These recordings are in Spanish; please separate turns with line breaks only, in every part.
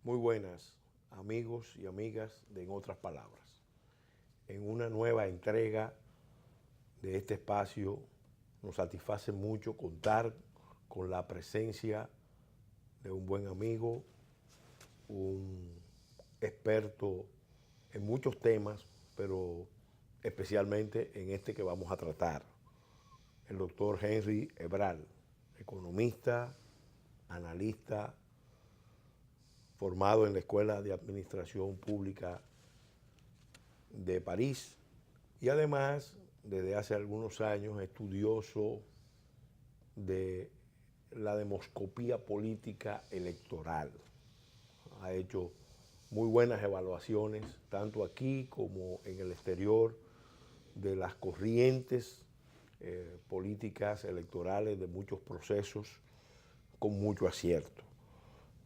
Muy buenas, amigos y amigas de En Otras Palabras. En una nueva entrega de este espacio nos satisface mucho contar con la presencia de un buen amigo, un experto en muchos temas, pero especialmente en este que vamos a tratar, el doctor Henry Ebral, economista, analista, formado en la Escuela de Administración Pública de París y además desde hace algunos años estudioso de la demoscopía política electoral. Ha hecho muy buenas evaluaciones, tanto aquí como en el exterior, de las corrientes políticas electorales de muchos procesos con mucho acierto.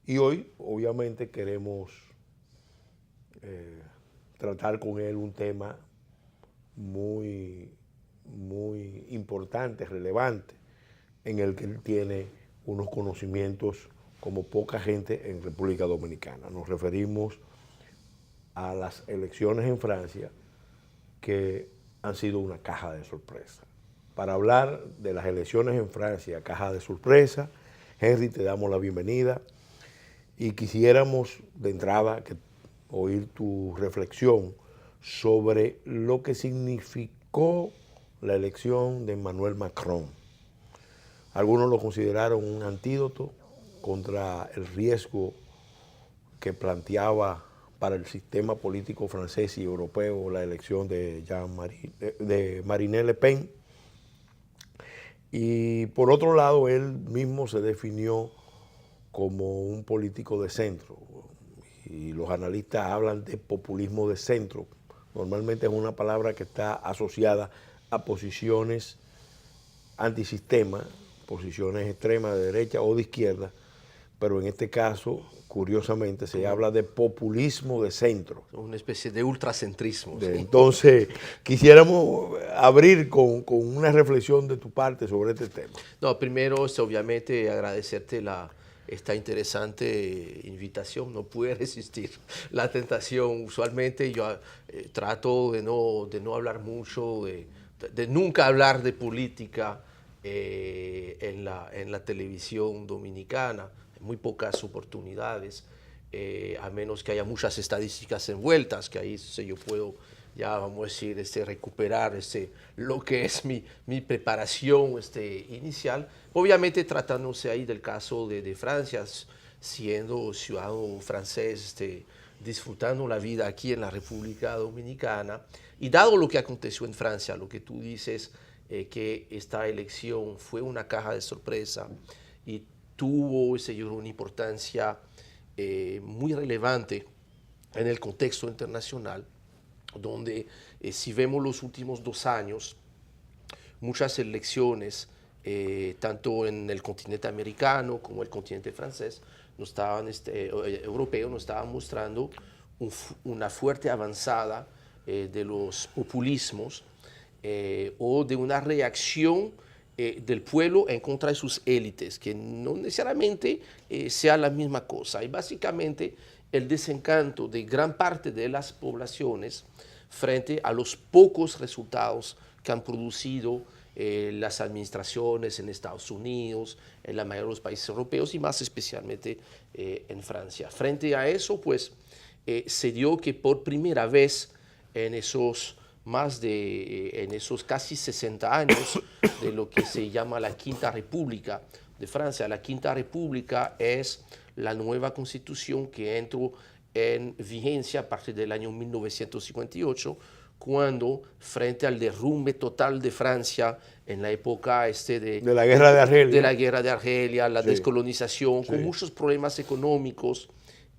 Y hoy, obviamente, queremos tratar con él un tema muy importante, relevante, en el que él tiene unos conocimientos como poca gente en República Dominicana. Nos referimos a las elecciones en Francia, que han sido una caja de sorpresa. Para hablar de las elecciones en Francia, caja de sorpresa, Henry, te damos la bienvenida y quisiéramos de entrada oír tu reflexión sobre lo que significó la elección de Emmanuel Macron. Algunos lo consideraron un antídoto contra el riesgo que planteaba para el sistema político francés y europeo la elección de Marine Le Pen. Y por otro lado, él mismo se definió como un político de centro. Y los analistas hablan de populismo de centro. Normalmente es una palabra que está asociada a posiciones antisistema, posiciones extremas de derecha o de izquierda, pero en este caso, curiosamente, se habla de populismo de centro.
Una especie de ultracentrismo. ¿Sí?
Entonces, quisiéramos abrir con una reflexión de tu parte sobre este tema.
No, primero, obviamente, agradecerte esta interesante invitación. No pude resistir la tentación. Usualmente yo trato de no hablar mucho, de nunca hablar de política en la televisión dominicana. Muy pocas oportunidades, a menos que haya muchas estadísticas envueltas, que ahí yo puedo, ya vamos a decir, recuperar lo que es mi preparación inicial. Obviamente tratándose ahí del caso de Francia, siendo ciudadano francés, disfrutando la vida aquí en la República Dominicana, y dado lo que aconteció en Francia, lo que tú dices, que esta elección fue una caja de sorpresa y tuvo una importancia muy relevante en el contexto internacional, donde si vemos los últimos 2 años, muchas elecciones, tanto en el continente americano como el continente francés, europeo, nos estaban mostrando una fuerte avanzada de los populismos o de una reacción del pueblo en contra de sus élites, que no necesariamente sea la misma cosa. Y básicamente el desencanto de gran parte de las poblaciones frente a los pocos resultados que han producido las administraciones en Estados Unidos, en la mayoría de los países europeos y más especialmente en Francia. Frente a eso, pues, se dio que por primera vez en esos casi 60 años de lo que se llama la Quinta República de Francia. La Quinta República es la nueva constitución que entró en vigencia a partir del año 1958, cuando, frente al derrumbe total de Francia en la época de
la guerra de Argelia,
la descolonización, con muchos problemas económicos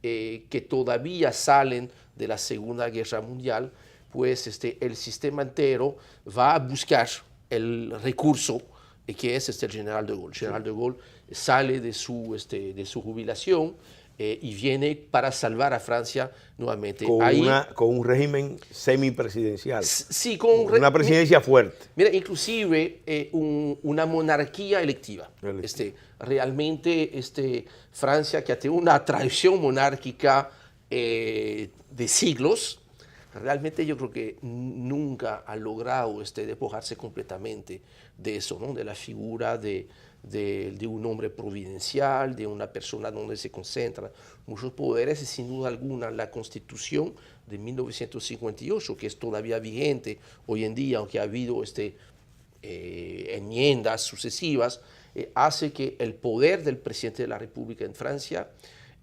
que todavía salen de la Segunda Guerra Mundial, pues el sistema entero va a buscar el recurso que es el general de Gaulle. El general de Gaulle sale de su jubilación y viene para salvar a Francia nuevamente.
Con un régimen semipresidencial.
Sí, con
una presidencia fuerte.
Mira, inclusive una monarquía electiva. Realmente Francia, que ha tenido una tradición monárquica de siglos, realmente yo creo que nunca ha logrado despojarse completamente de eso, ¿no? De la figura de un hombre providencial, de una persona donde se concentran muchos poderes, y sin duda alguna la Constitución de 1958, que es todavía vigente hoy en día, aunque ha habido enmiendas sucesivas, hace que el poder del presidente de la República en Francia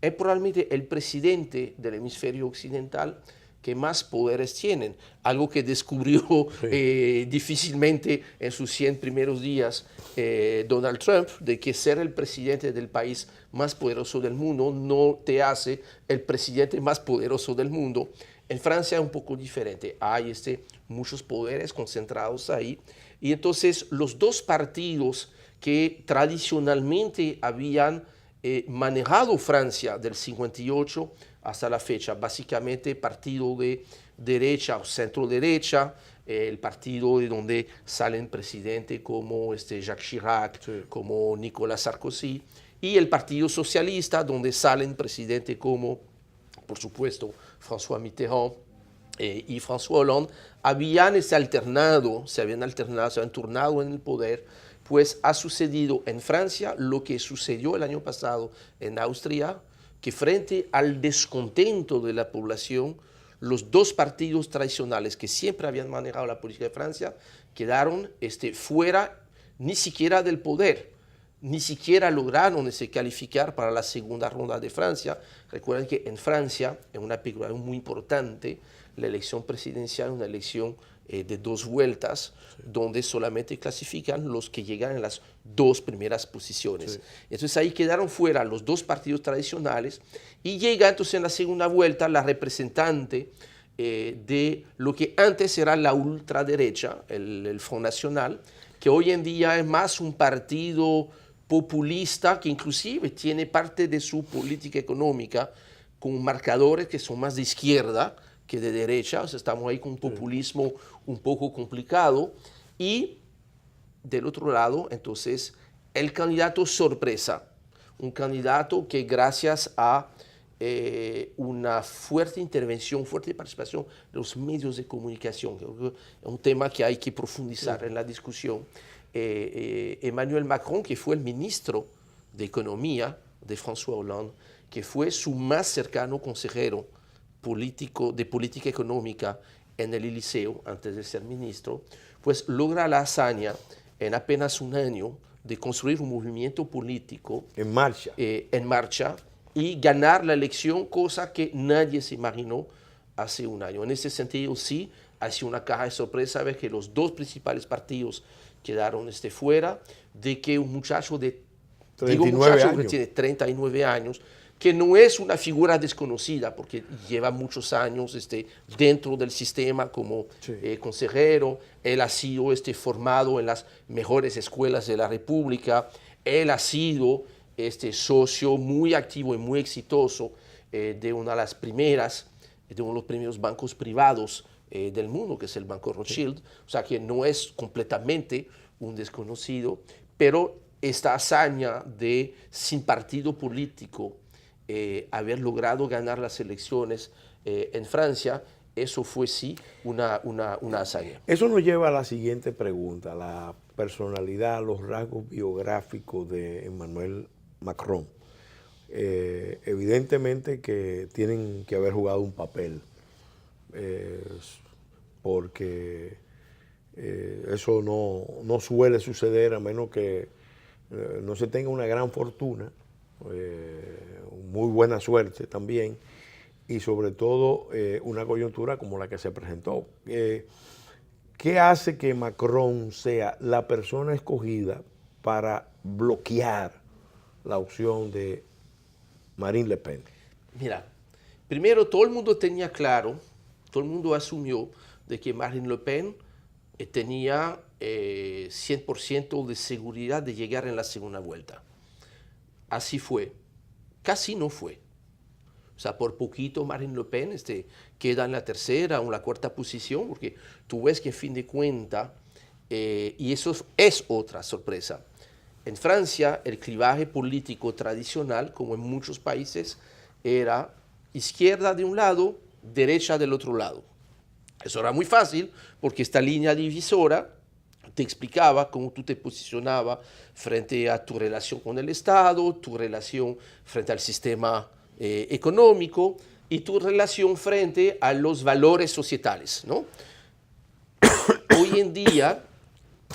es probablemente el presidente del hemisferio occidental que más poderes tienen, algo que descubrió difícilmente en sus 100 primeros días Donald Trump, de que ser el presidente del país más poderoso del mundo no te hace el presidente más poderoso del mundo. En Francia es un poco diferente, hay muchos poderes concentrados ahí, y entonces los dos partidos que tradicionalmente habían manejado Francia del 58 hasta la fecha, básicamente partido de derecha o centro derecha, el partido de donde salen presidentes como Jacques Chirac, como Nicolas Sarkozy, y el Partido Socialista, donde salen presidentes como, por supuesto, François Mitterrand y François Hollande, se habían turnado en el poder. Pues ha sucedido en Francia lo que sucedió el año pasado en Austria, que frente al descontento de la población, los dos partidos tradicionales que siempre habían manejado la política de Francia quedaron fuera ni siquiera del poder, ni siquiera lograron calificar para la segunda ronda de Francia. Recuerden que en Francia, es una peculiaridad muy importante, la elección presidencial es una elección de 2 vueltas, donde solamente clasifican los que llegan en las 2 primeras posiciones. Entonces ahí quedaron fuera los 2 partidos tradicionales, y llega entonces en la segunda vuelta la representante de lo que antes era la ultraderecha, el Front National, que hoy en día es más un partido populista, que inclusive tiene parte de su política económica con marcadores que son más de izquierda que de derecha. O sea, estamos ahí con un populismo un poco complicado. Y del otro lado, entonces, el candidato sorpresa, un candidato que gracias a una fuerte intervención, fuerte participación de los medios de comunicación, que es un tema que hay que profundizar en la discusión, Emmanuel Macron, que fue el ministro de Economía de François Hollande, que fue su más cercano consejero político de política económica en el Eliseo, antes de ser ministro, pues logra la hazaña en apenas un año de construir un movimiento político
en marcha
y ganar la elección, cosa que nadie se imaginó hace un año. En ese sentido, sí, ha sido una caja de sorpresa ver que los 2 principales partidos quedaron fuera, de que un muchacho que tiene 39 años, que no es una figura desconocida, porque lleva muchos años dentro del sistema como consejero. Él ha sido formado en las mejores escuelas de la República, él ha sido socio muy activo y muy exitoso de una de las primeras, de uno de los primeros bancos privados del mundo, que es el Banco Rothschild. O sea que no es completamente un desconocido, pero esta hazaña de, sin partido político, haber logrado ganar las elecciones en Francia, eso fue sí una hazaña.
Eso nos lleva a la siguiente pregunta, la personalidad, los rasgos biográficos de Emmanuel Macron. Evidentemente que tienen que haber jugado un papel, porque eso no suele suceder a menos que no se tenga una gran fortuna, muy buena suerte también, y sobre todo una coyuntura como la que se presentó. ¿Qué hace que Macron sea la persona escogida para bloquear la opción de Marine Le Pen?
Mira, primero todo el mundo tenía claro, todo el mundo asumió de que Marine Le Pen tenía 100% de seguridad de llegar en la segunda vuelta. Así fue. Casi no fue. sea, por poquito Marine Le Pen queda en la tercera o en la cuarta posición, porque tú ves que en fin de cuentas, y eso es otra sorpresa, en Francia el clivaje político tradicional, como en muchos países, era izquierda de un lado, derecha del otro lado. Eso era muy fácil porque esta línea divisora te explicaba cómo tú te posicionabas frente a tu relación con el Estado, tu relación frente al sistema económico y tu relación frente a los valores societales, ¿no? Hoy en día,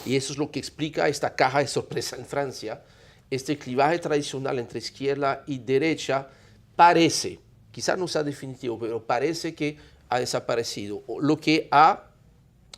y eso es lo que explica esta caja de sorpresa en Francia, este clivaje tradicional entre izquierda y derecha parece, quizás no sea definitivo, pero parece que ha desaparecido. Lo que ha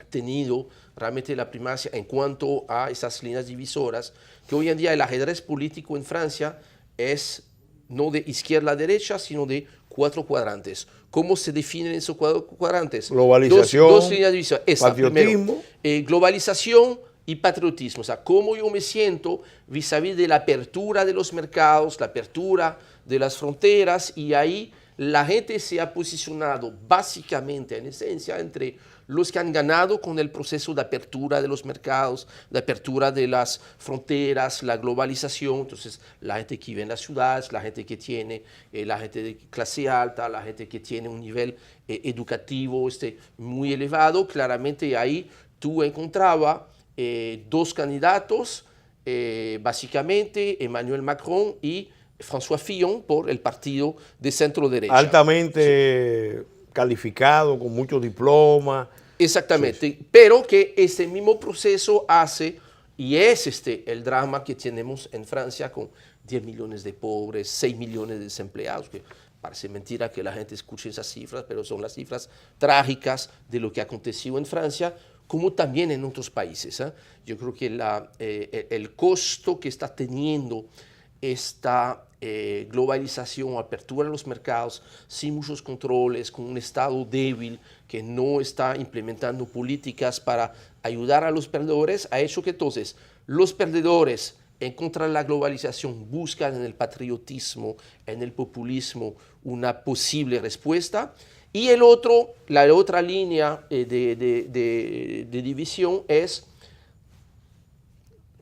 tenido realmente la primacia en cuanto a esas líneas divisoras, que hoy en día el ajedrez político en Francia es no de izquierda a derecha, sino de 4 cuadrantes. ¿Cómo se definen esos 4 cuadrantes?
Globalización,
dos líneas divisoras.
patriotismo.
Primero, globalización y patriotismo. O sea, cómo yo me siento vis-a-vis de la apertura de los mercados, la apertura de las fronteras, y ahí la gente se ha posicionado básicamente, en esencia, entre los que han ganado con el proceso de apertura de los mercados, de apertura de las fronteras, la globalización. Entonces, la gente que vive en las ciudades, la gente que tiene, la gente de clase alta, la gente que tiene un nivel educativo muy elevado, claramente ahí tú encontrabas 2 candidatos, básicamente Emmanuel Macron y François Fillon por el partido de centro derecha.
Altamente calificado, con muchos diplomas.
Exactamente,
Sí.
pero que ese mismo proceso hace, y es el drama que tenemos en Francia con 10 millones de pobres, 6 millones de desempleados, que parece mentira que la gente escuche esas cifras, pero son las cifras trágicas de lo que aconteció en Francia, como también en otros países. Yo creo que el costo que está teniendo esta globalización, apertura de los mercados, sin muchos controles, con un Estado débil que no está implementando políticas para ayudar a los perdedores, ha hecho que entonces los perdedores en contra de la globalización buscan en el patriotismo, en el populismo, una posible respuesta. Y la otra línea de división es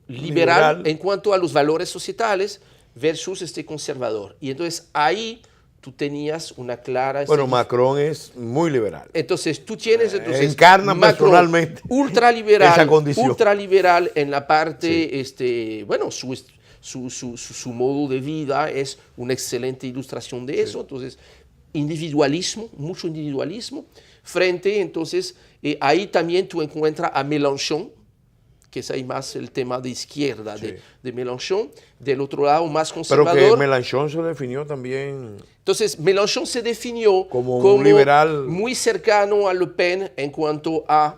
liberal en cuanto a los valores societales versus conservador. Y entonces ahí tú tenías una clara...
Bueno, Macron es muy liberal.
Entonces tú tienes...
encarna
Macron,
personalmente
ultraliberal,
esa condición.
Ultraliberal en la parte,
sí.
bueno, su modo de vida es una excelente ilustración de eso. Entonces, individualismo, mucho individualismo. Frente, entonces, ahí también tú encuentras a Mélenchon, que es ahí más el tema de izquierda de Mélenchon, del otro lado más conservador.
Pero que Mélenchon se definió también...
Entonces, Mélenchon se definió
como un liberal
muy cercano a Le Pen en cuanto a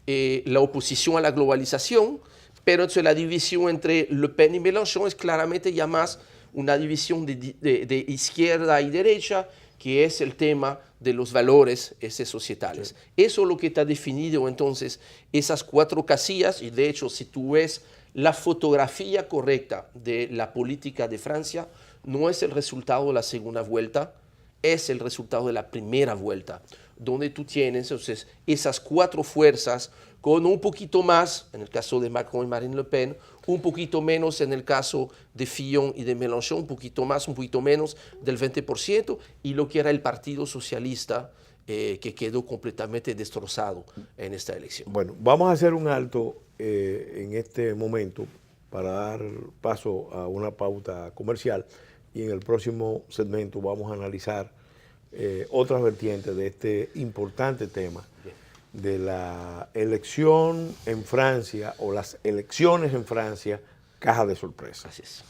la oposición a la globalización, pero entonces la división entre Le Pen y Mélenchon es claramente ya más una división de izquierda y derecha, que es el tema de los valores societales. Sí. Eso es lo que está definido entonces esas 4 casillas, y de hecho si tú ves la fotografía correcta de la política de Francia, no es el resultado de la segunda vuelta, es el resultado de la primera vuelta, donde tú tienes entonces esas 4 fuerzas con un poquito más, en el caso de Macron y Marine Le Pen, un poquito menos en el caso de Fillon y de Mélenchon, un poquito más, un poquito menos del 20%, y lo que era el Partido Socialista, que quedó completamente destrozado en esta elección.
Bueno, vamos a hacer un alto en este momento para dar paso a una pauta comercial, y en el próximo segmento vamos a analizar otras vertientes de este importante tema de la elección en Francia, o las elecciones en Francia, caja de sorpresa.
Así es.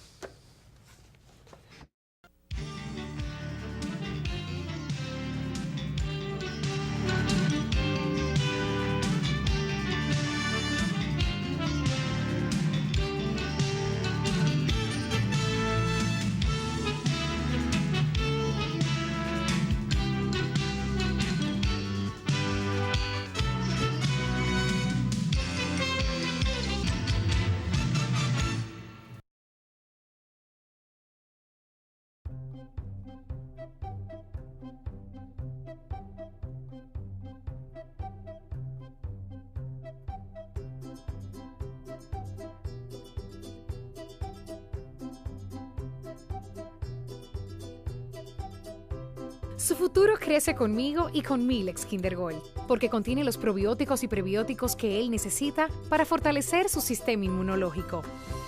Su futuro crece conmigo y con Milex Kinder Gold, porque contiene los probióticos y prebióticos que él necesita para fortalecer su sistema inmunológico.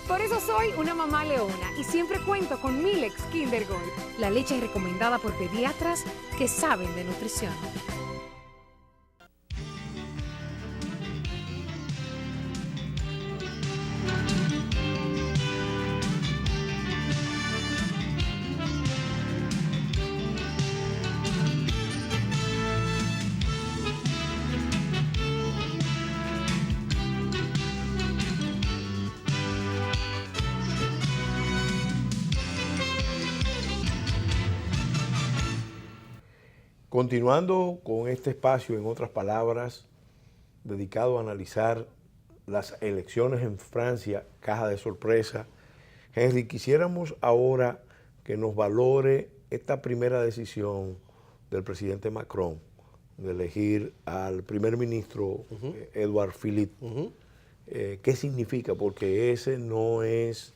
Por eso soy una mamá leona y siempre cuento con Milex Kinder Gold, la leche recomendada por pediatras que saben de nutrición.
Continuando con este espacio, en otras palabras, dedicado a analizar las elecciones en Francia, caja de sorpresa, Henry, quisiéramos ahora que nos valore esta primera decisión del presidente Macron de elegir al primer ministro Edouard Philippe. ¿Qué significa? Porque ese no es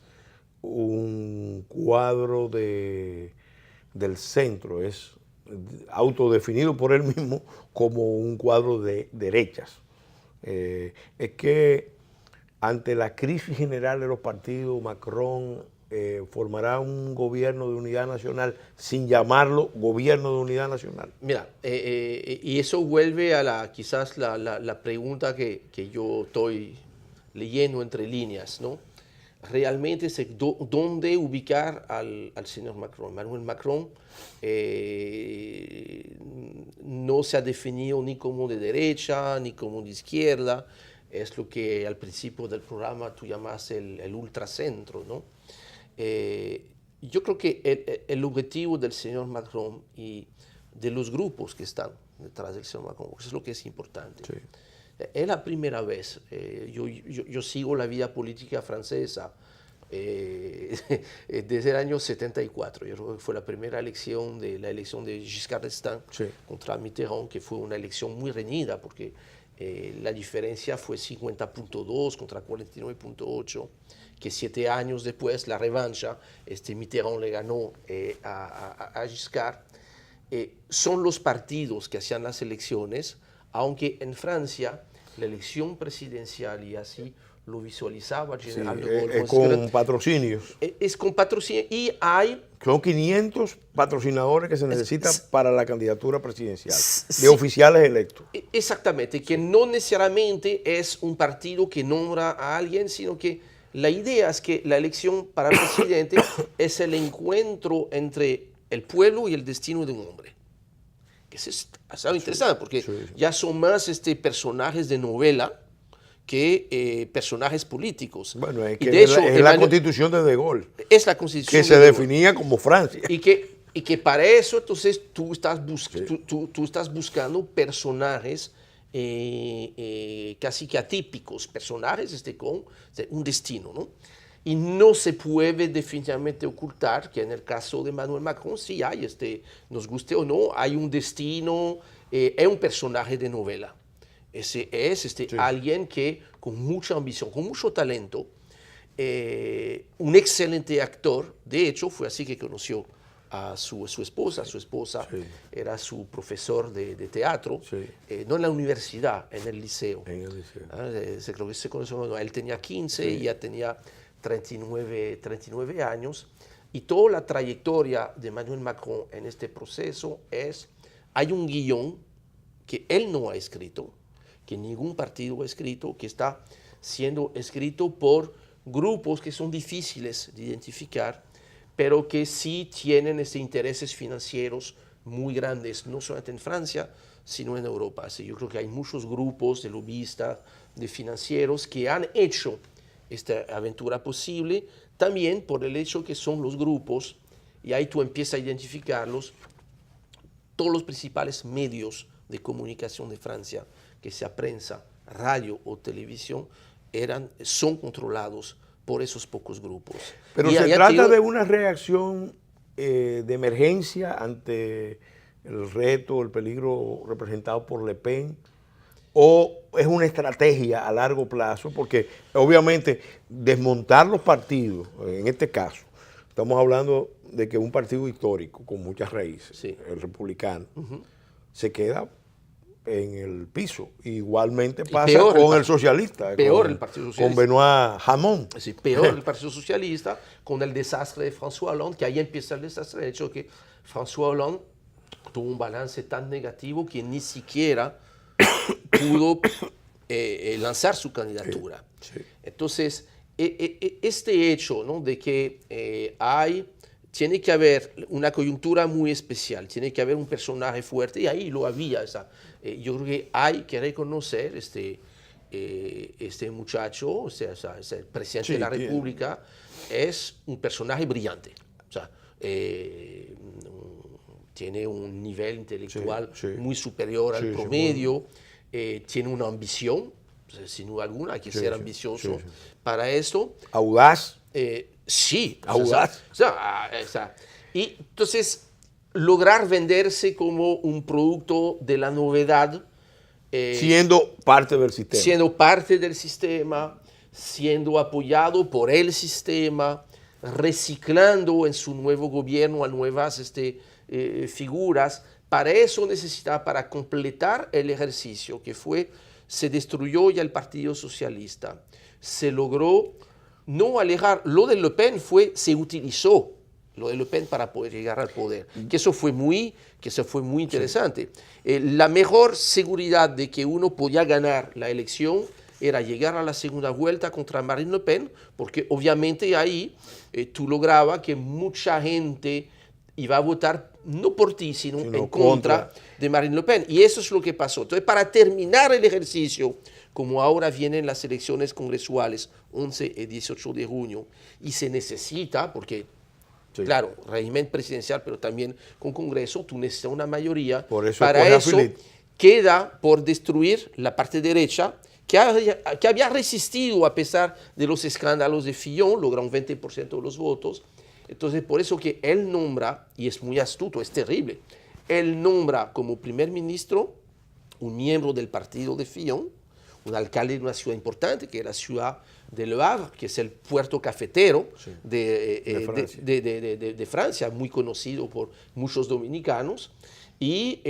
un cuadro del centro, es autodefinido por él mismo como un cuadro de derechas. Es que ante la crisis general de los partidos, Macron formará un gobierno de unidad nacional sin llamarlo gobierno de unidad nacional.
Mira, y eso vuelve a quizás la pregunta que yo estoy leyendo entre líneas, ¿no? Realmente es dónde ubicar al señor Macron. Manuel Macron no se ha definido ni como de derecha ni como de izquierda, es lo que al principio del programa tú llamas el ultracentro, ¿no? Yo creo que el objetivo del señor Macron y de los grupos que están detrás del señor Macron, eso es lo que es importante. Sí. Es la primera vez, yo sigo la vida política francesa desde el año 74, yo creo que fue la primera elección de Giscard d'Estaing contra Mitterrand, que fue una elección muy reñida porque la diferencia fue 50.2 contra 49.8, que 7 años después, la revancha, Mitterrand le ganó a Giscard. Son los partidos que hacían las elecciones, aunque en Francia la elección presidencial y así lo visualizaba General de Gaulle.
Es con patrocinios.
Es con patrocinios y hay...
Son 500 patrocinadores que se necesitan para la candidatura presidencial, de oficiales electos.
Exactamente, que no necesariamente es un partido que nombra a alguien, sino que la idea es que la elección para presidente es el encuentro entre el pueblo y el destino de un hombre. Que es algo interesante, porque ya son más personajes de novela que personajes políticos.
Bueno, es que de hecho, es la constitución de Gaulle.
Es la constitución
que se definía como Francia.
Y que para eso, entonces, tú estás buscando personajes casi que atípicos, personajes con un destino, ¿no? Y no se puede definitivamente ocultar que en el caso de Manuel Macron sí hay, nos guste o no, hay un destino, es un personaje de novela. Ese es alguien que con mucha ambición, con mucho talento, un excelente actor. De hecho, fue así que conoció a su esposa. Su esposa era su profesor de teatro, no en la universidad, en el liceo.
En el liceo.
Creo que se conoció, él tenía 15 y ella tenía 39 años. Y toda la trayectoria de Manuel Macron en este proceso hay un guión que él no ha escrito, que ningún partido ha escrito, que está siendo escrito por grupos que son difíciles de identificar, pero que sí tienen intereses financieros muy grandes, no solamente en Francia, sino en Europa. Así, yo creo que hay muchos grupos de lobistas, de financieros, que han hecho esta aventura posible, también por el hecho que son los grupos, y ahí tú empiezas a identificarlos, todos los principales medios de comunicación de Francia, que sea prensa, radio o televisión, son controlados por esos pocos grupos.
Pero se trata de una reacción de emergencia ante el reto, el peligro representado por Le Pen, o es una estrategia a largo plazo, porque obviamente desmontar los partidos, en este caso, Estamos hablando de que un partido histórico con muchas raíces,
Sí.
el republicano, se queda en el piso. Igualmente pasa
peor
con el socialista,
peor
con,
el Partido
con
Socialista.
Benoît Hamon.
Es decir, peor el Partido Socialista con el desastre de François Hollande, que ahí empieza el desastre, de hecho que François Hollande tuvo un balance tan negativo que ni siquiera pudo lanzar su candidatura.
Sí.
Entonces, este hecho, ¿no?, de que tiene que haber una coyuntura muy especial, tiene que haber un personaje fuerte, y ahí lo había. Yo creo que hay que reconocer este muchacho, o sea, el presidente
Sí,
de la
tiene.
República, es un personaje brillante. O sea, tiene un nivel intelectual
Sí, sí.
muy superior al
Sí, sí,
promedio, tiene una ambición, sin duda alguna, hay que
Sí,
ser
sí,
ambicioso
sí, sí.
para esto.
Audaz.
Sí,
Audaz.
Y entonces lograr venderse como un producto de la novedad,
Siendo parte del sistema.
siendo parte del sistema, siendo apoyado por el sistema, reciclando en su nuevo gobierno a nuevas figuras. Para eso necesitaba, para completar el ejercicio que fue, se destruyó ya el Partido Socialista, se logró no alejar, lo de Le Pen se utilizó lo de Le Pen para poder llegar al poder, que eso fue muy interesante. La mejor seguridad de que uno podía ganar la elección era llegar a la segunda vuelta contra Marine Le Pen, porque obviamente ahí tú lograbas que mucha gente iba a votar no por ti, sino en contra de Marine Le Pen. Y eso es lo que pasó. Entonces, para terminar el ejercicio, como ahora vienen las elecciones congresuales, 11 y 18 de junio, y se necesita, porque,
Sí.
claro, régimen presidencial, pero también con Congreso, tú necesitas una mayoría.
Por eso
para
escoge a
eso
Philippe.
queda por destruir la parte derecha, que había resistido a pesar de los escándalos de Fillon, logra un 20% de los votos. Entonces, por eso que él nombra, y es muy astuto, es terrible, él nombra como primer ministro un miembro del partido de Fillon, un alcalde de una ciudad importante, que es la ciudad de Le Havre, que es el puerto cafetero de Francia, muy conocido por muchos dominicanos. Y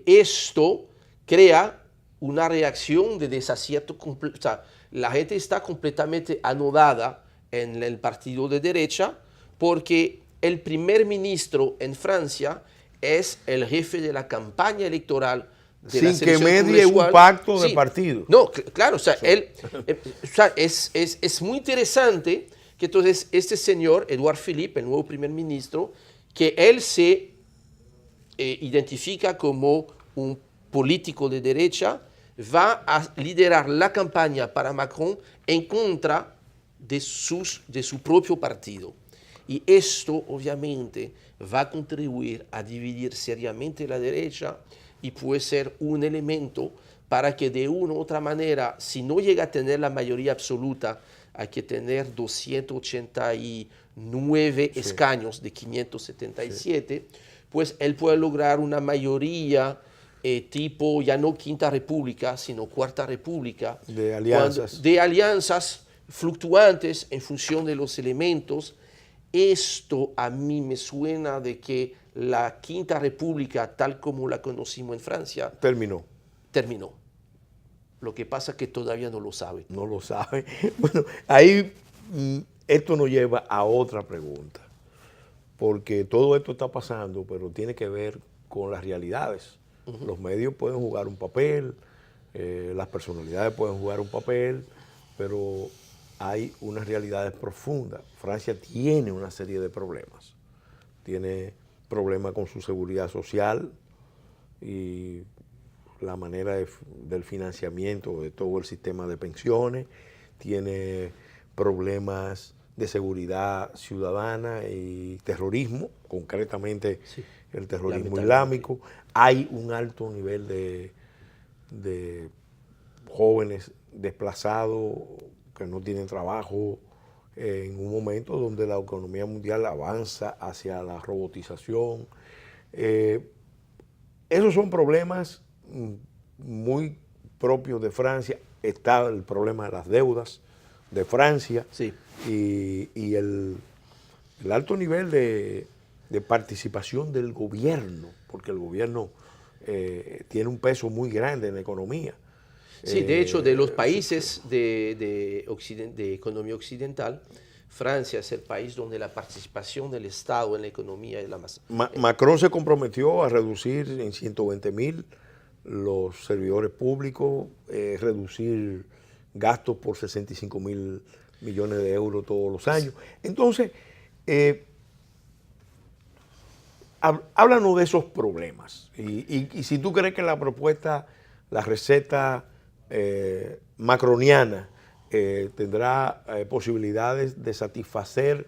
esto crea una reacción de desacierto. O sea, la gente está completamente anodada en el partido de derecha, porque el primer ministro en Francia es el jefe de la campaña electoral de la
Sin que
selección
medie un
congresual.
pacto de
Sí.
partido.
No, claro, o sea, es muy interesante que entonces este señor, Edouard Philippe, el nuevo primer ministro, que él se identifica como un político de derecha, va a liderar la campaña para Macron en contra de su propio partido. Y esto, obviamente, va a contribuir a dividir seriamente la derecha y puede ser un elemento para que de una u otra manera, si no llega a tener la mayoría absoluta, hay que tener 289 escaños de 577, pues él puede lograr una mayoría tipo, ya no Quinta República, sino Cuarta República.
De alianzas.
De alianzas fluctuantes en función de los elementos. Esto a mí me suena de que la Quinta República, tal como la conocimos en Francia,
Terminó.
terminó. Lo que pasa es que todavía no lo sabe.
No lo sabe. Bueno, ahí esto nos lleva a otra pregunta, porque todo esto está pasando, pero tiene que ver con las realidades. Los medios pueden jugar un papel, las personalidades pueden jugar un papel, pero hay unas realidades profundas. Francia tiene una serie de problemas. Tiene problemas con su seguridad social y la manera del financiamiento de todo el sistema de pensiones. Tiene problemas de seguridad ciudadana y terrorismo, concretamente el terrorismo islámico. Hay un alto nivel de jóvenes desplazados que no tienen trabajo en un momento donde la economía mundial avanza hacia la robotización. Esos son problemas muy propios de Francia. Está el problema de las deudas de Francia
Sí.
y el alto nivel de participación del gobierno, porque el gobierno tiene un peso muy grande en la economía.
Sí, de hecho, de los países de economía occidental, Francia es el país donde la participación del Estado en la economía es la más...
Macron se comprometió a reducir en 120.000 los servidores públicos, reducir gastos por 65.000 millones de euros todos los años. Entonces, háblanos de esos problemas. Y si tú crees que la propuesta, la receta macroniana, tendrá posibilidades de satisfacer.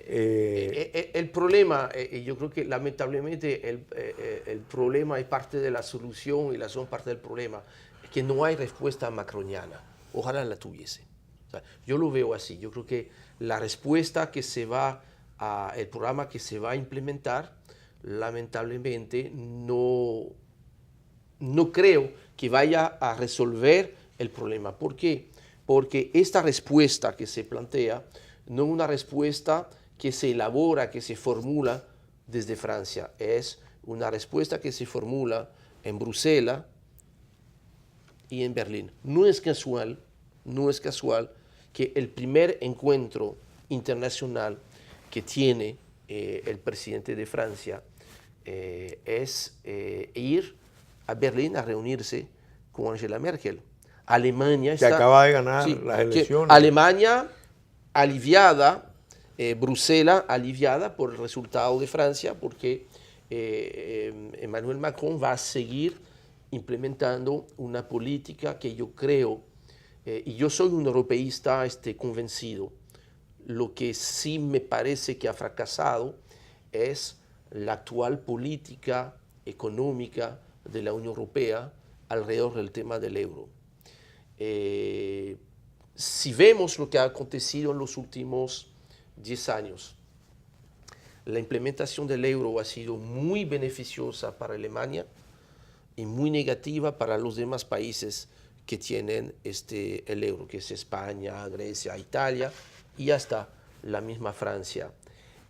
El problema, yo creo que lamentablemente el problema es parte de la solución y la solución parte del problema, es que no hay respuesta macroniana. Ojalá la tuviese. O sea, yo lo veo así. Yo creo que la respuesta que se va el programa que se va a implementar, lamentablemente no creo que vaya a resolver el problema. ¿Por qué? Porque esta respuesta que se plantea no es una respuesta que se elabora, que se formula desde Francia. Es una respuesta que se formula en Bruselas y en Berlín. No es casual que el primer encuentro internacional que tiene el presidente de Francia es ir a Berlín a reunirse con Angela Merkel. Alemania
que acaba de ganar las elecciones.
Alemania aliviada, Bruselas aliviada por el resultado de Francia, porque Emmanuel Macron va a seguir implementando una política que yo creo, y yo soy un europeísta convencido, lo que sí me parece que ha fracasado es la actual política económica de la Unión Europea alrededor del tema del euro. Si vemos lo que ha acontecido en los últimos 10 años, la implementación del euro ha sido muy beneficiosa para Alemania y muy negativa para los demás países que tienen el euro, que es España, Grecia, Italia y hasta la misma Francia.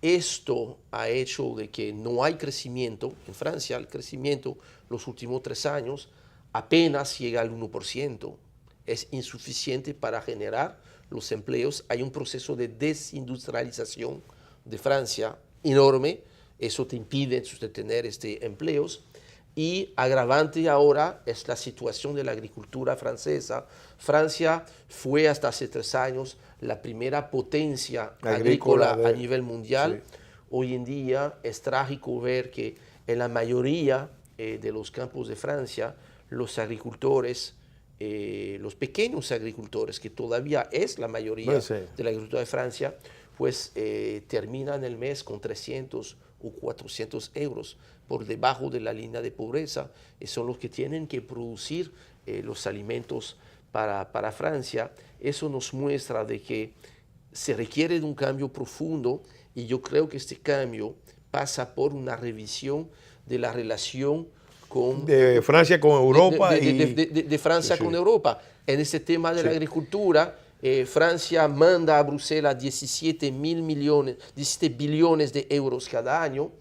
Esto ha hecho de que no hay crecimiento. En Francia el crecimiento los últimos 3 años apenas llega al 1%. Es insuficiente para generar los empleos. Hay un proceso de desindustrialización de Francia enorme. Eso te impide tener empleos. Y agravante ahora es la situación de la agricultura francesa. Francia fue hasta hace 3 años la primera potencia agrícola a nivel mundial. Sí. Hoy en día es trágico ver que en la mayoría de los campos de Francia, los agricultores, los pequeños agricultores, que todavía es la mayoría de la agricultura de Francia, pues terminan el mes con 300 o 400 euros por debajo de la línea de pobreza, y son los que tienen que producir los alimentos para Francia. Eso nos muestra de que se requiere de un cambio profundo, y yo creo que este cambio pasa por una revisión de la relación
de Francia con Europa.
De Francia con Europa. En este tema de la agricultura, Francia manda a Bruselas 17 billones de euros cada año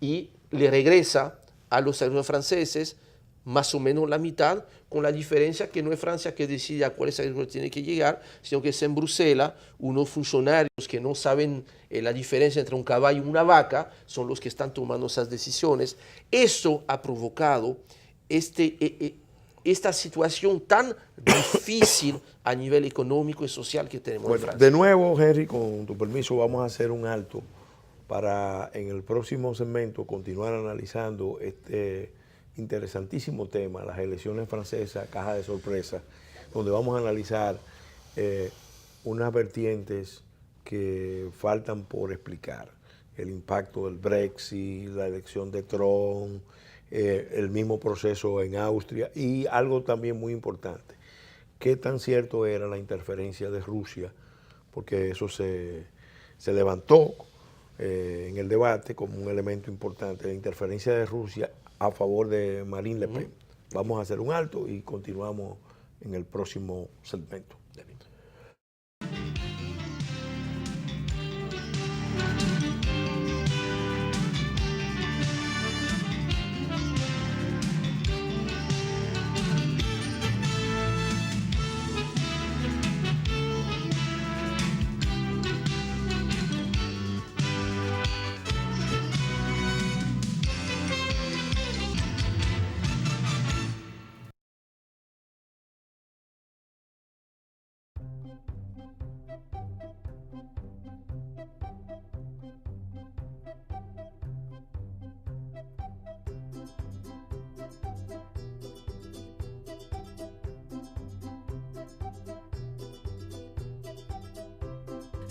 y le regresa a los agricultores franceses más o menos la mitad, con la diferencia que no es Francia que decide a cuáles agricultores tiene que llegar, sino que es en Bruselas unos funcionarios que no saben la diferencia entre un caballo y una vaca, son los que están tomando esas decisiones. Eso ha provocado esta situación tan difícil a nivel económico y social que tenemos en Francia.
De nuevo, Henry, con tu permiso, vamos a hacer un alto para en el próximo segmento continuar analizando este interesantísimo tema, las elecciones francesas, caja de sorpresa, donde vamos a analizar unas vertientes que faltan por explicar. El impacto del Brexit, la elección de Trump, el mismo proceso en Austria y algo también muy importante, qué tan cierto era la interferencia de Rusia, porque eso se levantó en el debate como un elemento importante, la interferencia de Rusia a favor de Marine Le Pen. Vamos a hacer un alto y continuamos en el próximo segmento.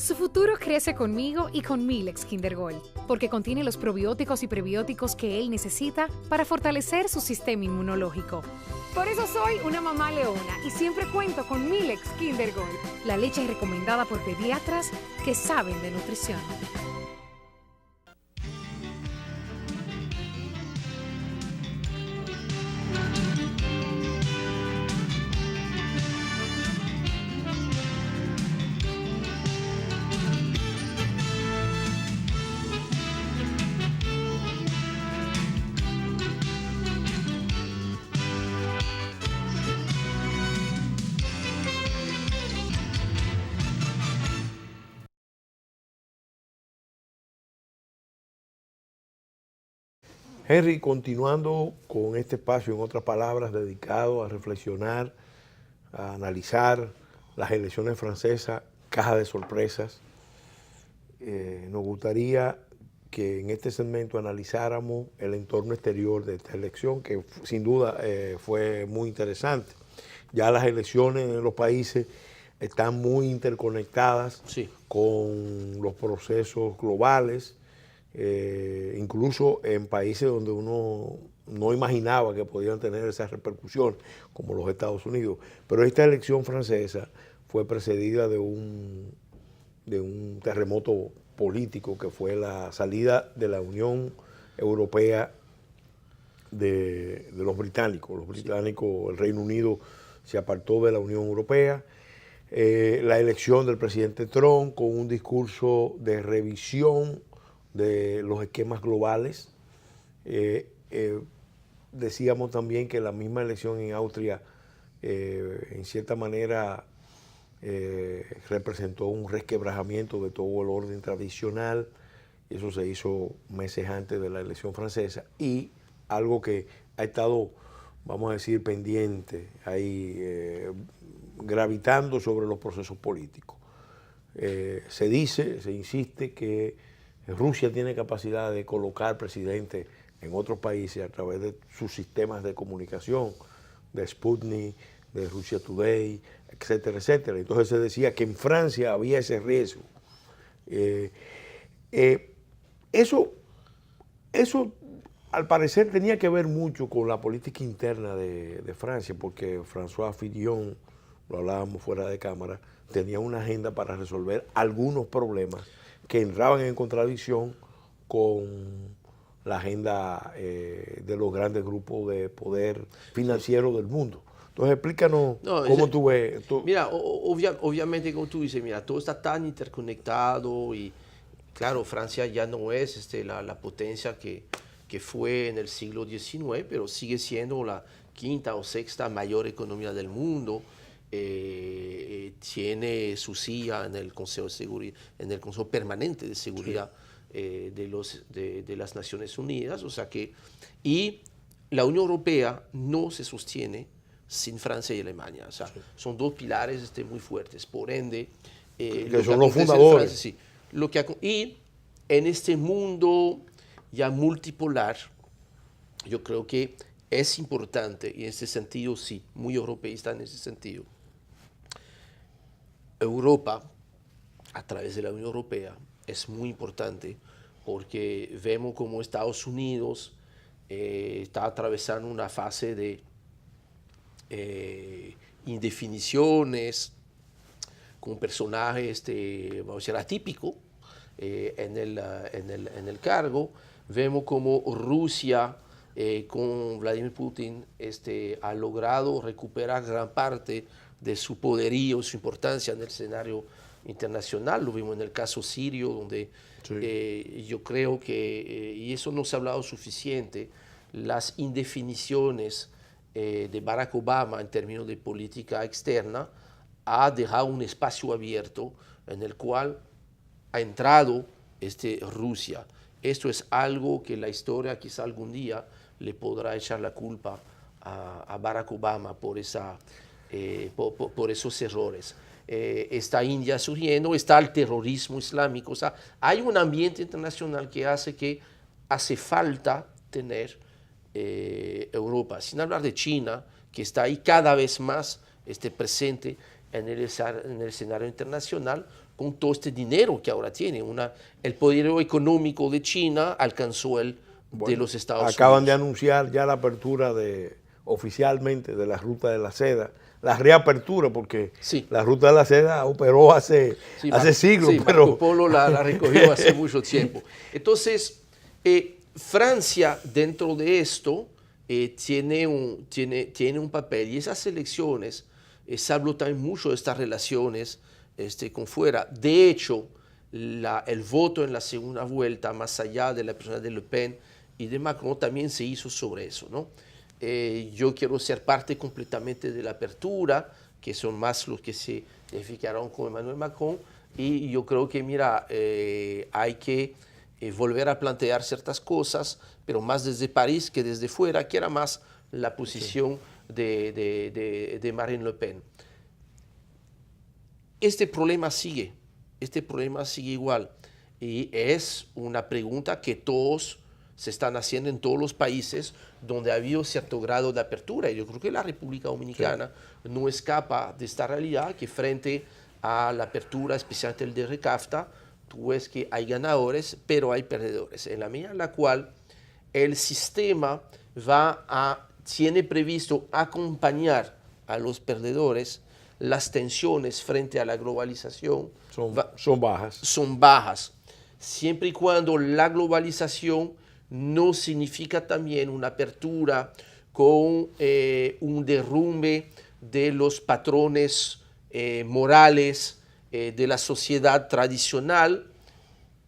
Su futuro crece conmigo y con Milex Kinder Gold, porque contiene los probióticos y prebióticos que él necesita para fortalecer su sistema inmunológico. Por eso soy una mamá leona y siempre cuento con Milex Kinder Gold, la leche recomendada por pediatras que saben de nutrición.
Henry, continuando con este espacio, en otras palabras, dedicado a reflexionar, a analizar las elecciones francesas, caja de sorpresas, nos gustaría que en este segmento analizáramos el entorno exterior de esta elección, que sin duda fue muy interesante. Ya las elecciones en los países están muy interconectadas con los procesos globales, incluso en países donde uno no imaginaba que podían tener esas repercusiones, como los Estados Unidos. Pero esta elección francesa fue precedida de un terremoto político, que fue la salida de la Unión Europea de los británicos. Los británicos, el Reino Unido se apartó de la Unión Europea. La elección del presidente Trump con un discurso de revisión de los esquemas globales. Decíamos también que la misma elección en Austria, en cierta manera, representó un resquebrajamiento de todo el orden tradicional. Eso se hizo meses antes de la elección francesa, y algo que ha estado, vamos a decir, pendiente, ahí gravitando sobre los procesos políticos. Se insiste que Rusia tiene capacidad de colocar presidentes en otros países a través de sus sistemas de comunicación, de Sputnik, de Russia Today, etcétera, etcétera. Entonces se decía que en Francia había ese riesgo. Eso al parecer tenía que ver mucho con la política interna de Francia, porque François Fillon, lo hablábamos fuera de cámara, tenía una agenda para resolver algunos problemas que entraban en contradicción con la agenda de los grandes grupos de poder financiero del mundo. Entonces, explícanos cómo tú ves.
Mira, obviamente, como tú dices, mira, todo está tan interconectado y, claro, Francia ya no es la potencia que fue en el siglo XIX, pero sigue siendo la quinta o sexta mayor economía del mundo. Tiene su silla en el Consejo de Seguridad, en el Consejo Permanente de Seguridad de las Naciones Unidas, o sea que, y la Unión Europea no se sostiene sin Francia y Alemania, o sea, son dos pilares muy fuertes, por ende,
que son los fundadores.
Francia, y en este mundo ya multipolar, yo creo que es importante, y en ese sentido sí, muy europeísta en ese sentido, Europa, a través de la Unión Europea, es muy importante porque vemos como Estados Unidos está atravesando una fase de indefiniciones, con personajes, vamos a decir, atípico en el cargo. Vemos como Rusia, con Vladimir Putin, ha logrado recuperar gran parte de su poderío, su importancia en el escenario internacional. Lo vimos en el caso sirio, donde yo creo que, y eso no se ha hablado suficiente, las indefiniciones de Barack Obama en términos de política externa ha dejado un espacio abierto en el cual ha entrado Rusia. Esto es algo que la historia quizá algún día le podrá echar la culpa a Barack Obama por esos errores. Está India surgiendo, está el terrorismo islámico, o sea, hay un ambiente internacional que hace que hace falta tener Europa, sin hablar de China, que está ahí cada vez más presente en el escenario internacional, con todo este dinero que ahora tiene. El poderío económico de China alcanzó el de los Estados Unidos.
Acaban de anunciar ya la apertura oficialmente de la Ruta de la Seda, la reapertura, porque
sí.
La Ruta de la Seda operó hace siglos.
Sí,
pero
Marco Polo la recogió hace mucho tiempo. Entonces, Francia dentro de esto tiene un papel, y esas elecciones se habló también mucho de estas relaciones con fuera. De hecho, el voto en la segunda vuelta, más allá de la persona de Le Pen y de Macron, también se hizo sobre eso, ¿no? Yo quiero ser parte completamente de la apertura, que son más los que se identificaron con Emmanuel Macron, y yo creo que, mira, hay que volver a plantear ciertas cosas, pero más desde París que desde fuera, que era más la posición de Marine Le Pen. Este problema sigue igual, y es una pregunta que todos se están haciendo en todos los países donde ha habido cierto grado de apertura, y yo creo que la República Dominicana no escapa de esta realidad, que frente a la apertura, especialmente el de RECAFTA, tú ves que hay ganadores, pero hay perdedores, en la medida en la cual el sistema tiene previsto acompañar a los perdedores. Las tensiones frente a la globalización
son bajas.
Siempre y cuando la globalización no significa también una apertura con un derrumbe de los patrones morales de la sociedad tradicional,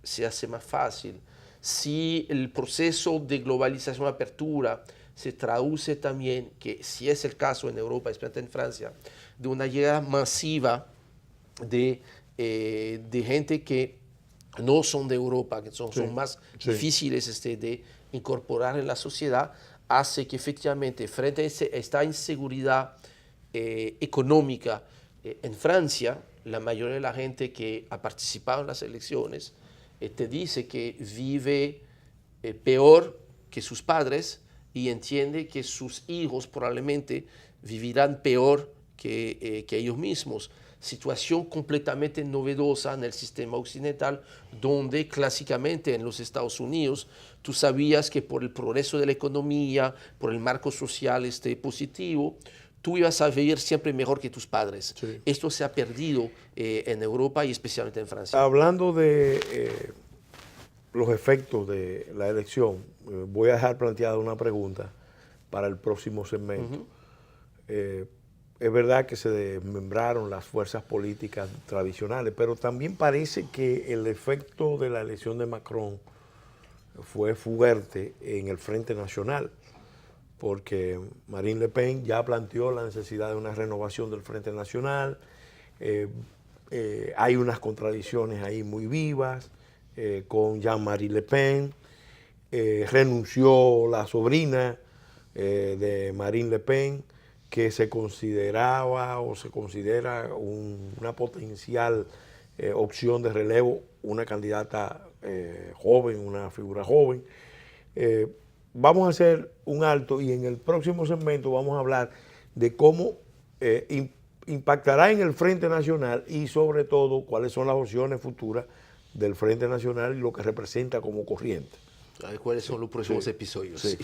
se hace más fácil. Si el proceso de globalización, apertura, se traduce también, que si es el caso en Europa, especialmente en Francia, de una llegada masiva de gente que no son de Europa, que son más difíciles de incorporar en la sociedad, hace que efectivamente frente a esta inseguridad económica en Francia, la mayoría de la gente que ha participado en las elecciones te dice que vive peor que sus padres y entiende que sus hijos probablemente vivirán peor que ellos mismos. Situación completamente novedosa en el sistema occidental, donde clásicamente en los Estados Unidos tú sabías que por el progreso de la economía, por el marco social positivo, tú ibas a vivir siempre mejor que tus padres. Sí. Esto se ha perdido en Europa y especialmente en Francia.
Hablando de los efectos de la elección, voy a dejar planteada una pregunta para el próximo segmento. Es verdad que se desmembraron las fuerzas políticas tradicionales, pero también parece que el efecto de la elección de Macron fue fuerte en el Frente Nacional, porque Marine Le Pen ya planteó la necesidad de una renovación del Frente Nacional. Hay unas contradicciones ahí muy vivas con Jean-Marie Le Pen. Renunció la sobrina de Marine Le Pen, que se consideraba o se considera una potencial opción de relevo, una candidata joven, una figura joven. Vamos a hacer un alto y en el próximo segmento vamos a hablar de cómo impactará en el Frente Nacional y sobre todo cuáles son las opciones futuras del Frente Nacional y lo que representa como corriente.
A ver cuáles son los próximos episodios. Sí.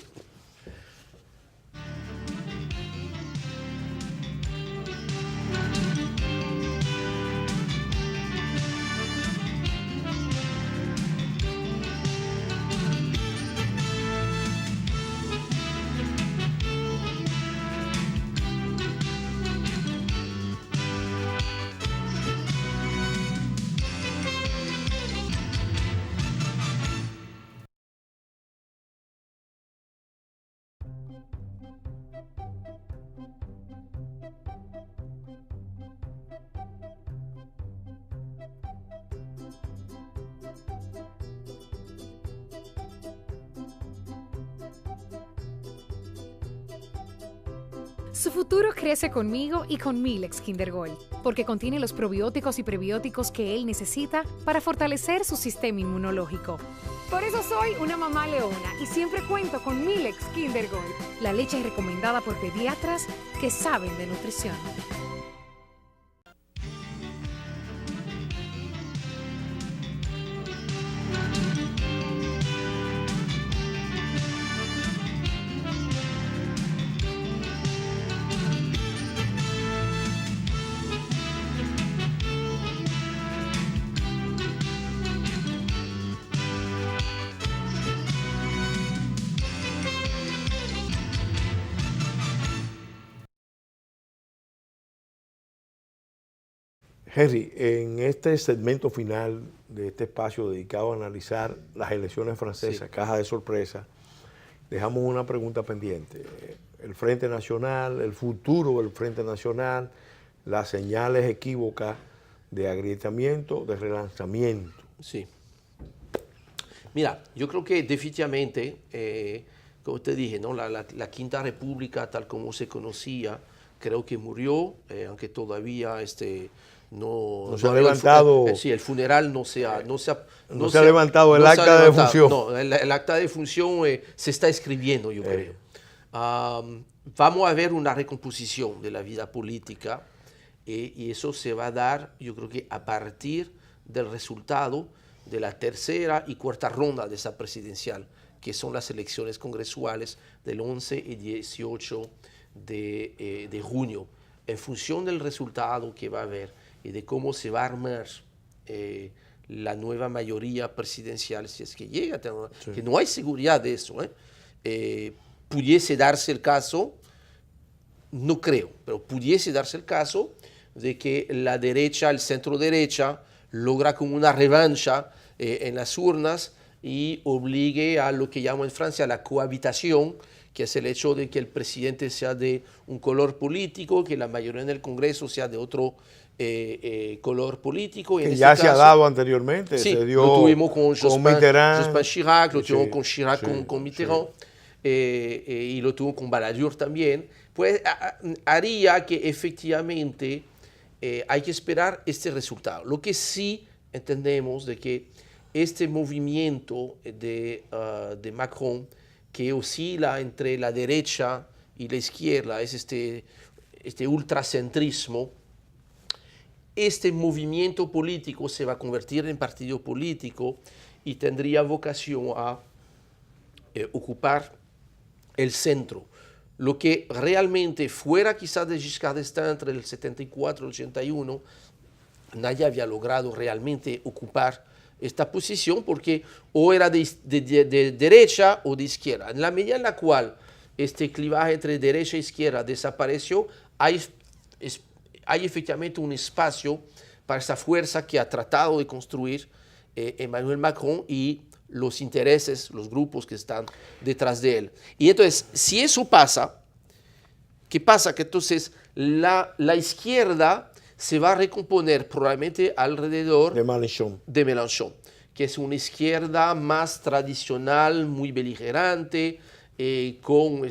Su futuro crece conmigo y con Milex Kinder Gold, porque contiene los probióticos y prebióticos que él necesita para fortalecer su sistema inmunológico. Por eso soy una mamá leona y siempre cuento con Milex Kinder Gold, la leche recomendada por pediatras que saben de nutrición.
Henry, en este segmento final de este espacio dedicado a analizar las elecciones francesas,
Sí.
caja de sorpresa, dejamos una pregunta pendiente. El Frente Nacional, el futuro del Frente Nacional, las señales equívocas de agrietamiento, de relanzamiento.
Sí. Mira, yo creo que definitivamente, como te dije, ¿no? La Quinta República, tal como se conocía, creo que murió, aunque todavía no
se ha levantado.
Sí, el funeral no se ha
levantado el acta de función.
No, el acta de función se está escribiendo, yo creo. Vamos a ver una recomposición de la vida política y eso se va a dar, yo creo que a partir del resultado de la tercera y cuarta ronda de esa presidencial, que son las elecciones congresuales del 11 y 18 de junio. En función del resultado que va a haber y de cómo se va a armar la nueva mayoría presidencial, si es que llega,
Sí.
que no hay seguridad de eso, pudiese darse el caso, no creo, pero pudiese darse el caso de que la derecha, el centro derecha, logra como una revancha en las urnas y obligue a lo que llaman en Francia la cohabitación, que es el hecho de que el presidente sea de un color político, que la mayoría en el Congreso sea de otro color político.
Que
en
ya
este
se ha
caso,
dado anteriormente,
sí,
se dio
lo tuvimos con
Mitterrand,
Jospin Chirac, lo tuvimos
sí,
con Chirac,
sí,
con Mitterrand,
sí.
y lo tuvo con Balladur también, pues haría que efectivamente hay que esperar este resultado. Lo que sí entendemos de que este movimiento de Macron, que oscila entre la derecha y la izquierda, es este ultracentrismo. Este movimiento político se va a convertir en partido político y tendría vocación a ocupar el centro. Lo que realmente fuera quizás de Giscard d'Estaing entre el 74 y el 81, nadie había logrado realmente ocupar esta posición porque o era de derecha o de izquierda. En la medida en la cual este clivaje entre derecha e izquierda desapareció, hay efectivamente un espacio para esa fuerza que ha tratado de construir Emmanuel Macron y los intereses, los grupos que están detrás de él. Y entonces, si eso pasa, ¿qué pasa? Que entonces la izquierda se va a recomponer probablemente alrededor
de Mélenchon,
que es una izquierda más tradicional, muy beligerante, con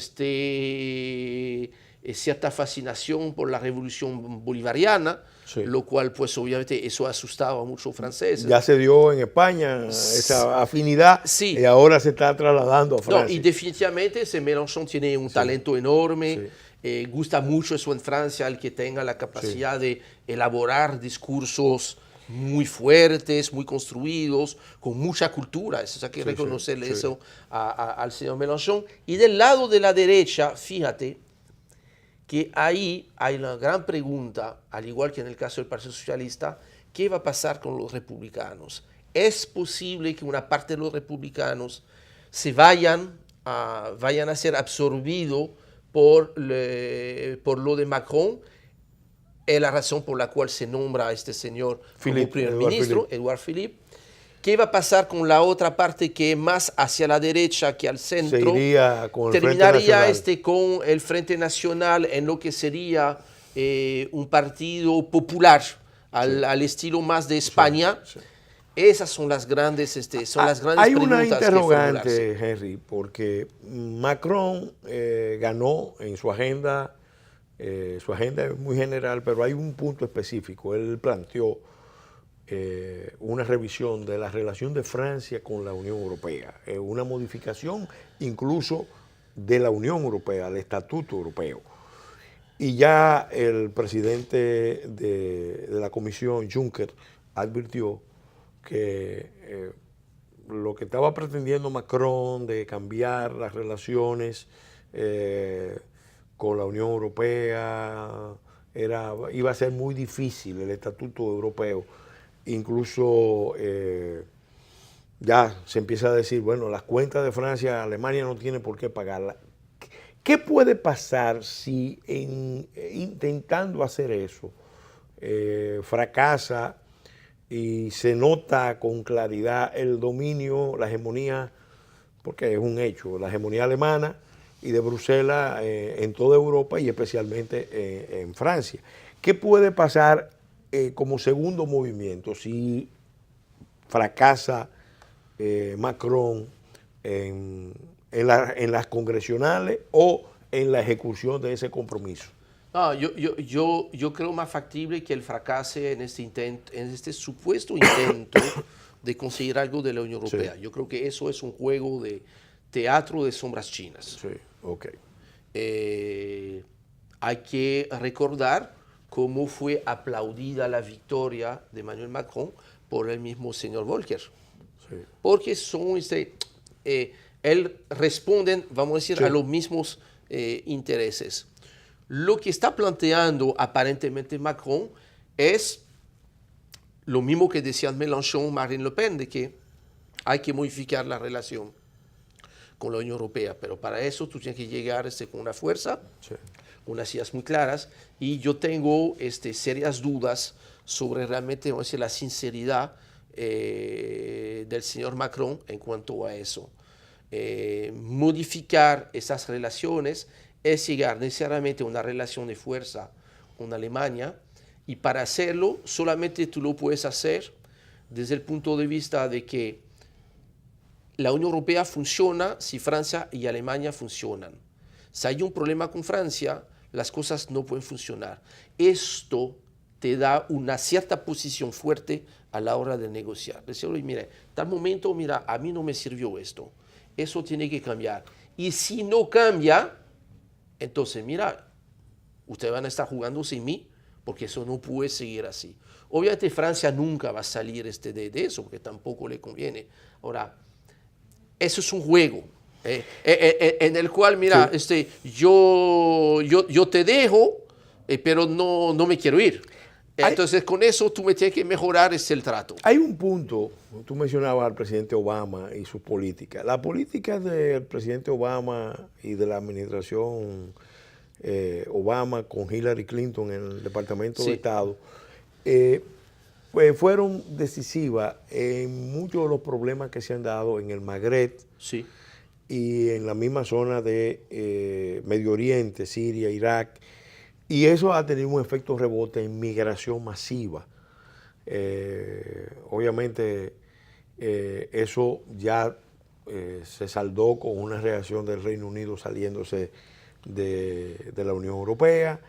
cierta fascinación por la revolución bolivariana,
sí.
Lo cual pues obviamente eso asustaba a muchos franceses.
Ya se dio en España esa afinidad,
sí.
Y ahora se está trasladando a Francia.
No, y definitivamente ese Mélenchon tiene un talento enorme, gusta mucho eso en Francia, el que tenga la capacidad de elaborar discursos muy fuertes, muy construidos, con mucha cultura. Eso hay que reconocerle eso al señor Mélenchon. Y del lado de la derecha, fíjate que ahí hay una gran pregunta, al igual que en el caso del Partido Socialista, ¿qué va a pasar con los republicanos? ¿Es posible que una parte de los republicanos se vayan a ser absorbidos por lo de Macron? Es la razón por la cual se nombra a este señor como primer ministro, Edouard Philippe. ¿Qué va a pasar con la otra parte que es más hacia la derecha que al centro?
Se iría con el
Terminaría
Frente
con el Frente Nacional en lo que sería un partido popular al estilo más de España. Sí. Esas son las grandes, las grandes
hay
preguntas.
Hay una interrogante, Henry, porque Macron ganó en su agenda es muy general, pero hay un punto específico. Él planteó una revisión de la relación de Francia con la Unión Europea, una modificación incluso de la Unión Europea, al Estatuto Europeo. Y ya el presidente de la Comisión, Juncker, advirtió que lo que estaba pretendiendo Macron de cambiar las relaciones con la Unión Europea iba a ser muy difícil, el Estatuto Europeo. Incluso ya se empieza a decir, bueno, las cuentas de Francia, Alemania no tiene por qué pagarlas. ¿Qué puede pasar si intentando hacer eso, fracasa y se nota con claridad el dominio, la hegemonía, porque es un hecho, la hegemonía alemana y de Bruselas en toda Europa y especialmente en Francia. ¿Qué puede pasar como segundo movimiento si fracasa Macron en las congresionales o en la ejecución de ese compromiso?
No, yo creo más factible que él fracase en este intento, en este supuesto intento de conseguir algo de la Unión Europea.
Sí.
Yo creo que eso es un juego de teatro de sombras chinas.
Sí, ok.
Hay que recordar cómo fue aplaudida la victoria de Emmanuel Macron por el mismo señor Volcker.
Sí.
Porque son, él responden, vamos a decir,
Sí.
a los mismos intereses. Lo que está planteando aparentemente Macron es lo mismo que decían Mélenchon, Marine Le Pen, de que hay que modificar la relación con la Unión Europea, pero para eso tú tienes que llegar con una fuerza,
Sí.
unas ideas muy claras, y yo tengo serias dudas sobre realmente, vamos a decir, la sinceridad del señor Macron en cuanto a eso. Modificar esas relaciones es llegar necesariamente a una relación de fuerza con Alemania, y para hacerlo solamente tú lo puedes hacer desde el punto de vista de que la Unión Europea funciona si Francia y Alemania funcionan. Si hay un problema con Francia, las cosas no pueden funcionar. Esto te da una cierta posición fuerte a la hora de negociar. Decirle, mire, tal momento, mira, a mí no me sirvió esto. Eso tiene que cambiar. Y si no cambia, entonces, mira, ustedes van a estar jugando sin mí, porque eso no puede seguir así. Obviamente Francia nunca va a salir de eso, porque tampoco le conviene. Ahora, eso es un juego en el cual, mira,
Sí.
yo te dejo, pero no me quiero ir.
Hay-
Entonces, con eso tú me tienes que mejorar el trato.
Hay un punto, tú mencionabas al presidente Obama y su política. La política del presidente Obama y de la administración Obama con Hillary Clinton en el Departamento
Sí.
de Estado, pues fueron decisivas en muchos de los problemas que se han dado en el Magreb
Sí,
y en la misma zona de Medio Oriente, Siria, Irak. Y eso ha tenido un efecto rebote en migración masiva. Obviamente eso ya se saldó con una reacción del Reino Unido saliéndose de la Unión Europea,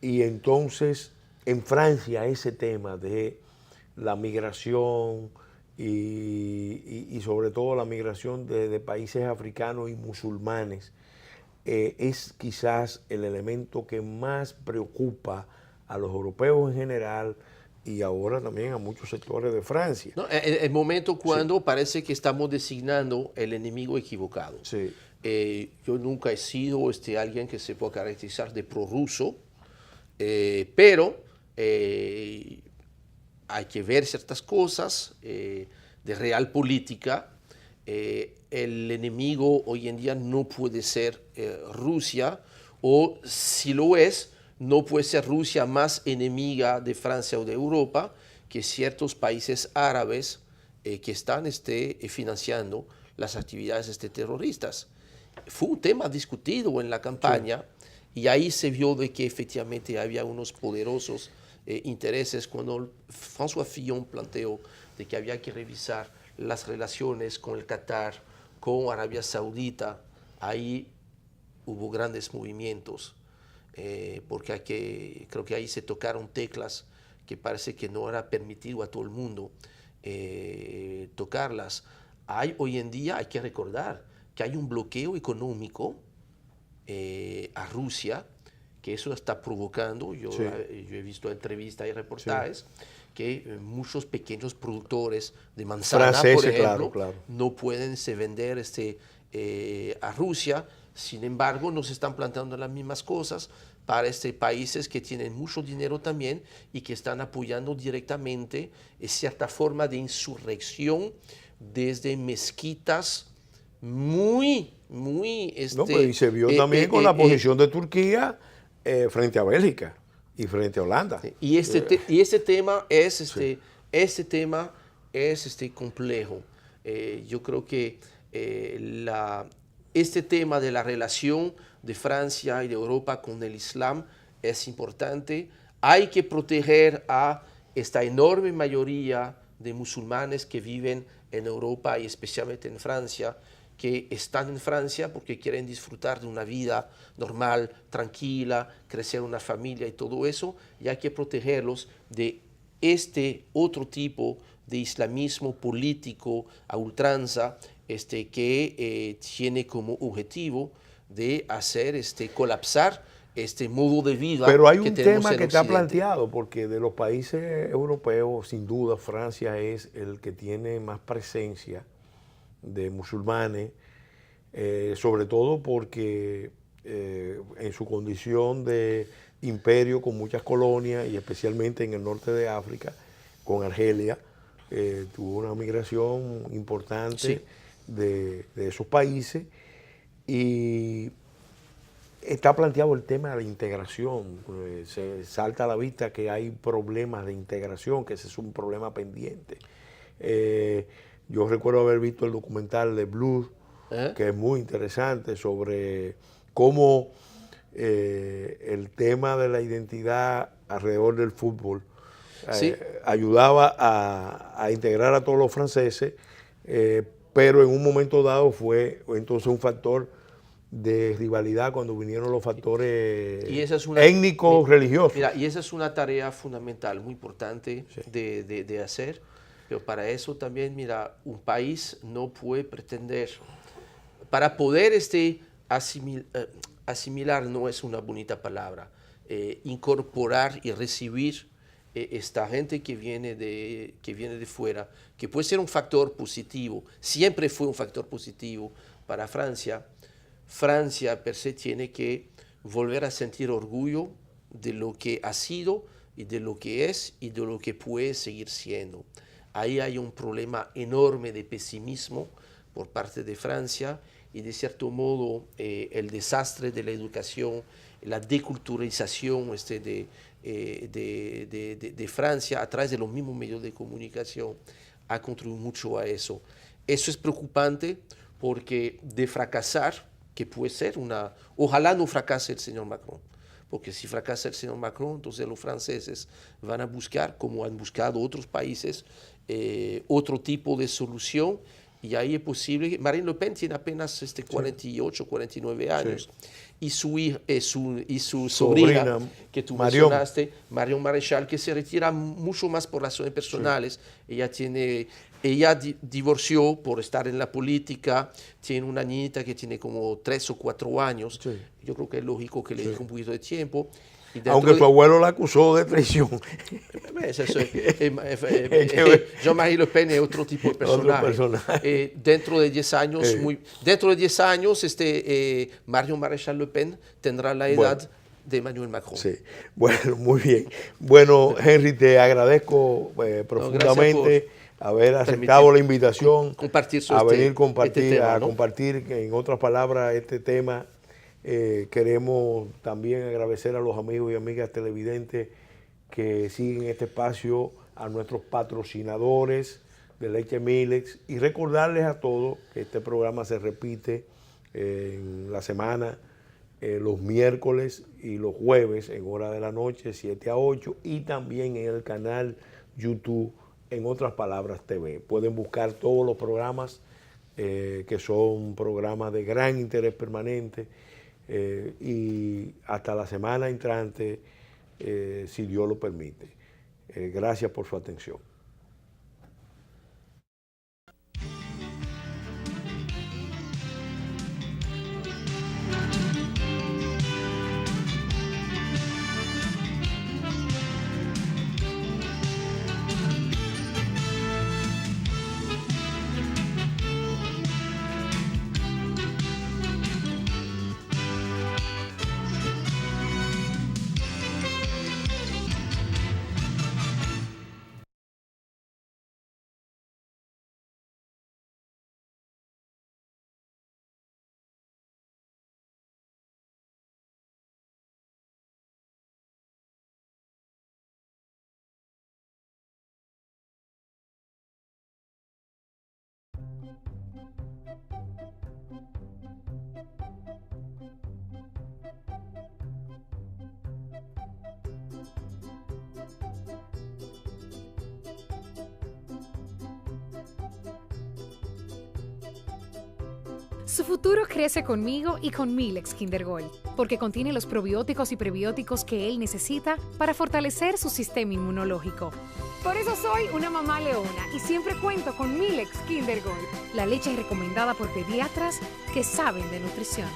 y entonces en Francia ese tema de la migración y sobre todo la migración de países africanos y musulmanes es quizás el elemento que más preocupa a los europeos en general y ahora también a muchos sectores de Francia.
¿no? El momento cuando parece que estamos designando el enemigo equivocado.
Sí.
Yo nunca he sido alguien que se pueda caracterizar de prorruso, pero hay que ver ciertas cosas de real política. El enemigo hoy en día no puede ser Rusia, o si lo es, no puede ser Rusia más enemiga de Francia o de Europa que ciertos países árabes que están financiando las actividades terroristas. Fue un tema discutido en la campaña, sí, y ahí se vio de que efectivamente había unos poderosos intereses cuando François Fillon planteó de que había que revisar las relaciones con el Qatar, con Arabia Saudita. Ahí hubo grandes movimientos, porque creo que ahí se tocaron teclas que parece que no era permitido a todo el mundo tocarlas. Hoy en día hay que recordar que hay un bloqueo económico a Rusia, que eso está provocando, yo he visto entrevistas y reportajes, que muchos pequeños productores de manzana, por ejemplo,
claro,
no pueden vender a Rusia. Sin embargo, nos están planteando las mismas cosas para países que tienen mucho dinero también y que están apoyando directamente cierta forma de insurrección desde mezquitas muy...
No, pero y se vio también con la posición de Turquía frente a Bélgica. y frente a Holanda.
Sí. Y este tema es complejo. Yo creo que este tema de la relación de Francia y de Europa con el Islam es importante. Hay que proteger a esta enorme mayoría de musulmanes que viven en Europa y especialmente en Francia, que están en Francia porque quieren disfrutar de una vida normal, tranquila, crecer una familia y todo eso, y hay que protegerlos de este otro tipo de islamismo político a ultranza que tiene como objetivo de hacer colapsar este modo de vida.
Pero hay
que
un
tenemos
tema
en
que está
Occidente.
planteado, porque de los países europeos, sin duda, Francia es el que tiene más presencia de musulmanes, sobre todo porque en su condición de imperio con muchas colonias y especialmente en el norte de África, con Argelia, tuvo una migración importante
Sí.
de esos países y está planteado el tema de la integración. Se salta a la vista que hay problemas de integración, que ese es un problema pendiente. Yo recuerdo haber visto el documental de Blood, que es muy interesante, sobre cómo el tema de la identidad alrededor del fútbol
Sí.
ayudaba a integrar a todos los franceses, pero en un momento dado fue entonces un factor de rivalidad cuando vinieron los factores
Y esa es una-
étnicos, religiosos.
Mira, y esa es una tarea fundamental, muy importante de hacer, pero para eso también, mira, un país no puede pretender, para poder asimilar no es una bonita palabra, incorporar y recibir esta gente que viene de fuera, que puede ser un factor positivo, siempre fue un factor positivo para Francia. Francia per se tiene que volver a sentir orgullo de lo que ha sido y de lo que es y de lo que puede seguir siendo. Ahí hay un problema enorme de pesimismo por parte de Francia y de cierto modo el desastre de la educación, la deculturalización de Francia a través de los mismos medios de comunicación ha contribuido mucho a eso. Eso es preocupante porque de fracasar, que puede ser ojalá no fracase el señor Macron, porque si fracasa el señor Macron, entonces los franceses van a buscar, como han buscado otros países, otro tipo de solución, y ahí es posible. Marine Le Pen tiene apenas 48, 49 años, y su sobrina, que tú mencionaste, Marion Maréchal, que se retira mucho más por razones personales. Ella divorció por estar en la política, tiene una niñita que tiene como 3 o 4 años. Sí. Yo creo que es lógico que le deje un poquito de tiempo.
Aunque su abuelo la acusó de traición.
Jean-Marie Le Pen es otro tipo de personaje. Dentro de 10 años, Marion Maréchal Le Pen tendrá la edad de Emmanuel Macron.
Sí, bueno, muy bien. Bueno, Henry, te agradezco profundamente haber aceptado la invitación a venir a compartir, en otras palabras, este tema. Queremos también agradecer a los amigos y amigas televidentes que siguen este espacio, a nuestros patrocinadores de Leche Milex, y recordarles a todos que este programa se repite en la semana, los miércoles y los jueves en hora de la noche, 7 a 8, y también en el canal YouTube, en otras palabras TV. Pueden buscar todos los programas que son programas de gran interés permanente, y hasta la semana entrante, si Dios lo permite. Gracias por su atención.
Su futuro crece conmigo y con Milex Kinder Gold, porque contiene los probióticos y prebióticos que él necesita para fortalecer su sistema inmunológico. Por eso soy una mamá leona y siempre cuento con Milex Kinder Gold, la leche recomendada por pediatras que saben de nutrición.